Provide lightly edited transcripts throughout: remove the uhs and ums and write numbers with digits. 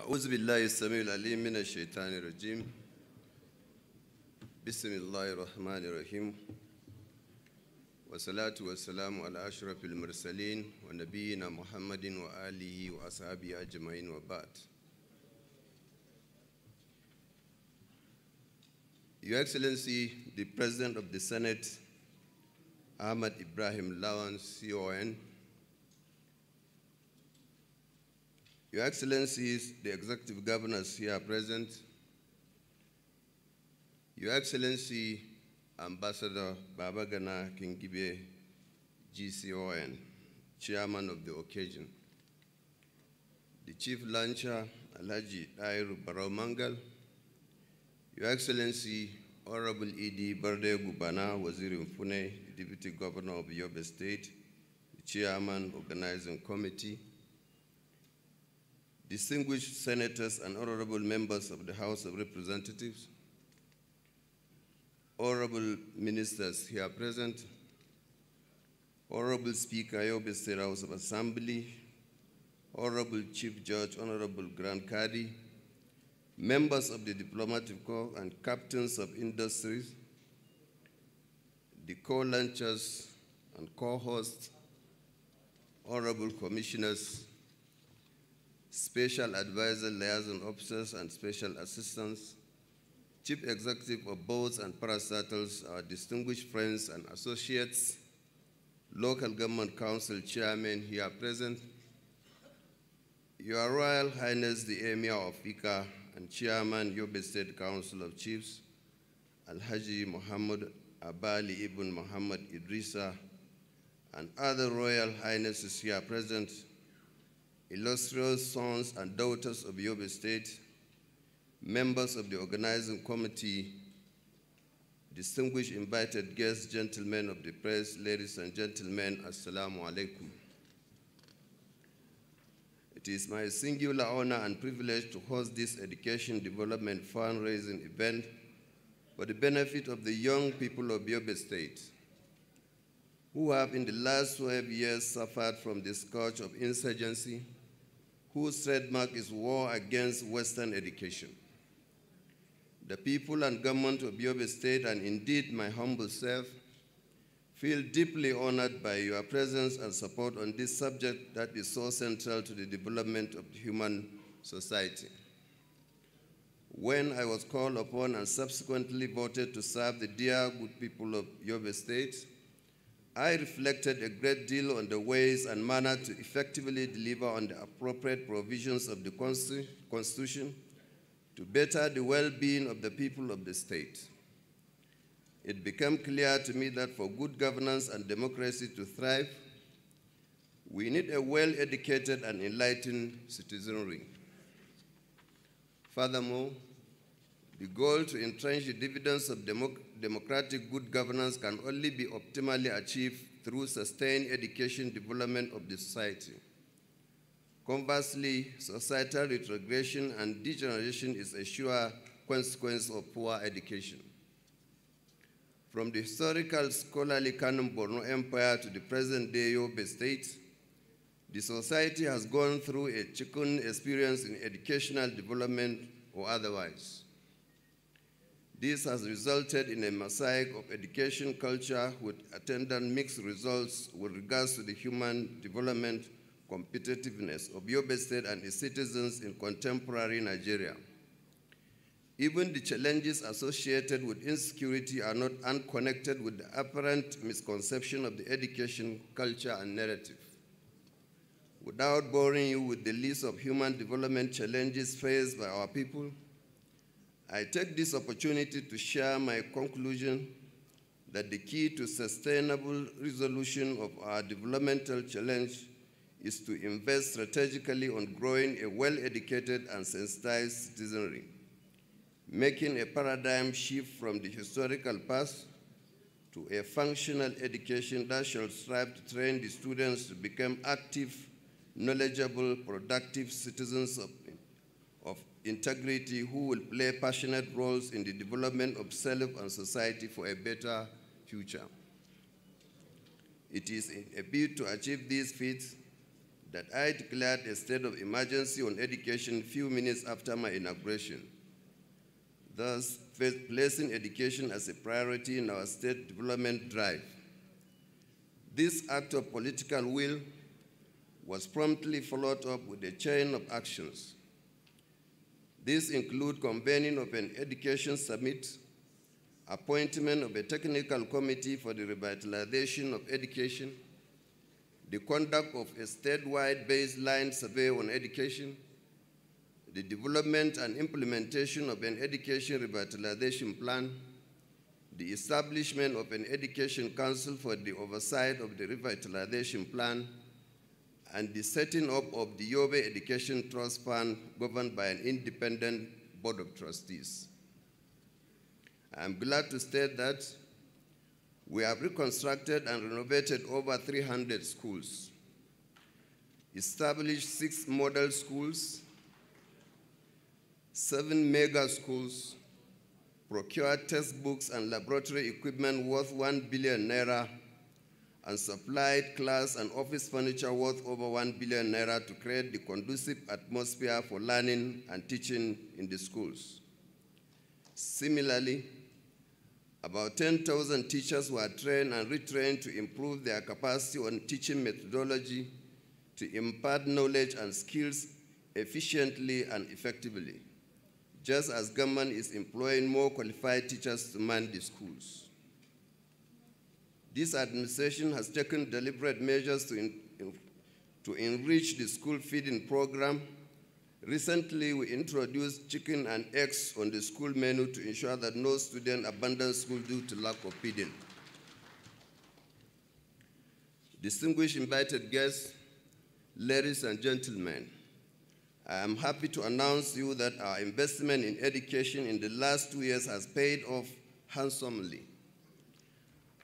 أعوذ بالله السميع العليم من الشيطان الرجيم. بسم الله الرحمن الرحيم. والصلاة والسلام على أشرف المرسلين ونبينا محمد وآله وأصحابه أجمعين وبعد. Your Excellency, the President of the Senate, Ahmad Ibrahim Lawan, CON, Your Excellencies, the Executive Governors here present, Your Excellency, Ambassador Babagana Kingibe, GCON, Chairman of the occasion, the Chief Lancher, Alhaji Dairu Barau, Your Excellency, Honorable E.D. Barde Gubana, Waziri Mfune, Deputy Governor of Yobe State, the Chairman, Organizing Committee, distinguished senators and honorable members of the House of Representatives, honorable ministers here present, honorable Speaker, Yobe State House of Assembly, honorable Chief Judge, honorable Grand Kadi, members of the Diplomatic Corps and captains of industries, the co-launchers and co-hosts, honorable commissioners, special advisor, liaison officers, and special assistants, chief executive of boards and parastatals, our distinguished friends and associates, local government council chairmen here present, Your Royal Highness the Emir of Ika and Chairman Yobe State Council of Chiefs, Alhaji Muhammad Abali Ibn Muhammad Idrisa, and other Royal Highnesses here present, illustrious sons and daughters of Yobe State, members of the organizing committee, distinguished invited guests, gentlemen of the press, ladies and gentlemen, Assalamu alaikum. It is my singular honor and privilege to host this education development fundraising event for the benefit of the young people of Yobe State, who have in the last 12 years suffered from the scourge of insurgency, whose trademark is war against Western education. The people and government of Yobe State, and indeed my humble self, feel deeply honored by your presence and support on this subject that is so central to the development of human society. When I was called upon and subsequently voted to serve the dear good people of Yobe State, I reflected a great deal on the ways and manner to effectively deliver on the appropriate provisions of the Constitution to better the well-being of the people of the state. It became clear to me that for good governance and democracy to thrive, we need a well-educated and enlightened citizenry. Furthermore, the goal to entrench the dividends of democratic good governance can only be optimally achieved through sustained education development of the society. Conversely, societal retrogression and degeneration is a sure consequence of poor education. From the historical scholarly Kanem Borno Empire to the present-day Yobe State, the society has gone through a chicken experience in educational development or otherwise. This has resulted in a mosaic of education culture with attendant mixed results with regards to the human development competitiveness of Yobe State and its citizens in contemporary Nigeria. Even the challenges associated with insecurity are not unconnected with the apparent misconception of the education culture and narrative. Without boring you with the list of human development challenges faced by our people, I take this opportunity to share my conclusion that the key to sustainable resolution of our developmental challenge is to invest strategically on growing a well-educated and sensitized citizenry, making a paradigm shift from the historical past to a functional education that shall strive to train the students to become active, knowledgeable, productive citizens of integrity who will play passionate roles in the development of self and society for a better future. It is in a bid to achieve these feats that I declared a state of emergency on education few minutes after my inauguration, thus placing education as a priority in our state development drive. This act of political will was promptly followed up with a chain of actions. These include convening of an education summit, appointment of a technical committee for the revitalization of education, the conduct of a statewide baseline survey on education, the development and implementation of an education revitalization plan, the establishment of an education council for the oversight of the revitalization plan, and the setting up of the Yobe Education Trust Fund governed by an independent board of trustees. I am glad to state that we have reconstructed and renovated over 300 schools, established 6 model schools, 7 mega schools, procured textbooks and laboratory equipment worth 1 billion naira, and supplied class and office furniture worth over 1 billion naira to create the conducive atmosphere for learning and teaching in the schools. Similarly, about 10,000 teachers were trained and retrained to improve their capacity on teaching methodology, to impart knowledge and skills efficiently and effectively, just as government is employing more qualified teachers to man the schools. This administration has taken deliberate measures to enrich the school feeding program. Recently, we introduced chicken and eggs on the school menu to ensure that no student abandons school due to lack of feeding. Distinguished invited guests, ladies and gentlemen, I am happy to announce to you that our investment in education in the last 2 years has paid off handsomely.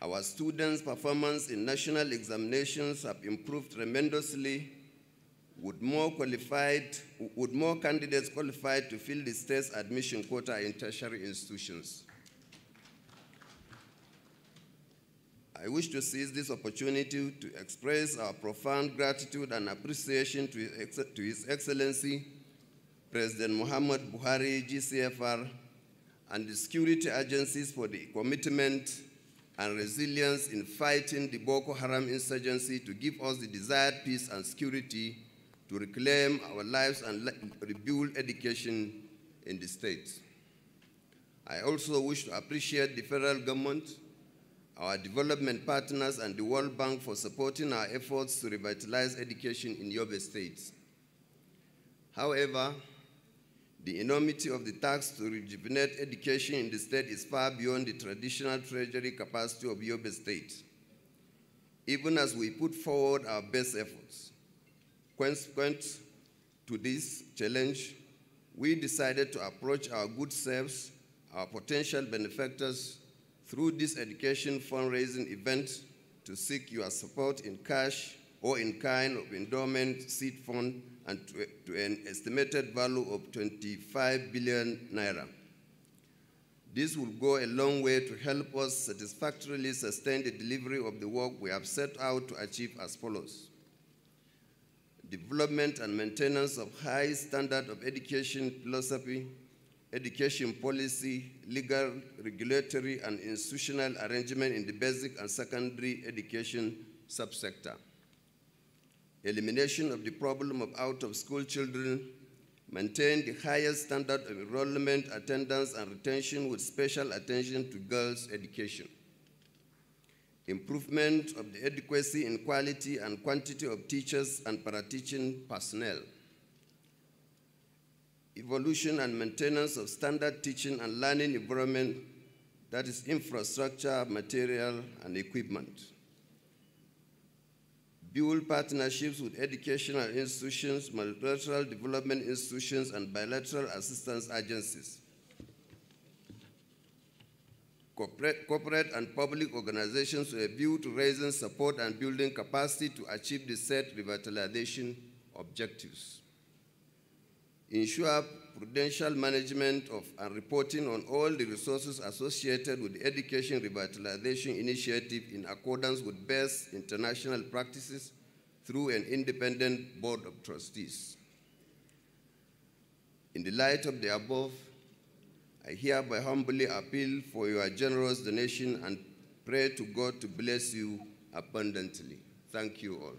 Our students' performance in national examinations have improved tremendously, with more candidates qualified to fill the state's admission quota in tertiary institutions. I wish to seize this opportunity to express our profound gratitude and appreciation to His Excellency, President Muhammad Buhari, GCFR, and the security agencies for the commitment and resilience in fighting the Boko Haram insurgency to give us the desired peace and security to reclaim our lives and rebuild education in the state. I also wish to appreciate the federal government, our development partners, and the World Bank for supporting our efforts to revitalize education in Yobe State. However, the enormity of the task to rejuvenate education in the state is far beyond the traditional treasury capacity of Yobe State, even as we put forward our best efforts. Consequent to this challenge, we decided to approach our good selves, our potential benefactors, through this education fundraising event to seek your support in cash or in kind of endowment seed fund and to an estimated value of 25 billion naira. This will go a long way to help us satisfactorily sustain the delivery of the work we have set out to achieve as follows: development and maintenance of high standard of education philosophy, education policy, legal, regulatory, and institutional arrangement in the basic and secondary education subsector. Elimination of the problem of out-of-school children, maintain the highest standard of enrollment, attendance, and retention with special attention to girls' education. Improvement of the adequacy in quality and quantity of teachers and para-teaching personnel. Evolution and maintenance of standard teaching and learning environment, that is infrastructure, material, and equipment. Build partnerships with educational institutions, multilateral development institutions, and bilateral assistance agencies. Corporate and public organizations with a view to raising support and building capacity to achieve the set revitalization objectives. Ensure prudential management of and reporting on all the resources associated with the Education Revitalization Initiative in accordance with best international practices through an independent board of trustees. In the light of the above, I hereby humbly appeal for your generous donation and pray to God to bless you abundantly. Thank you all.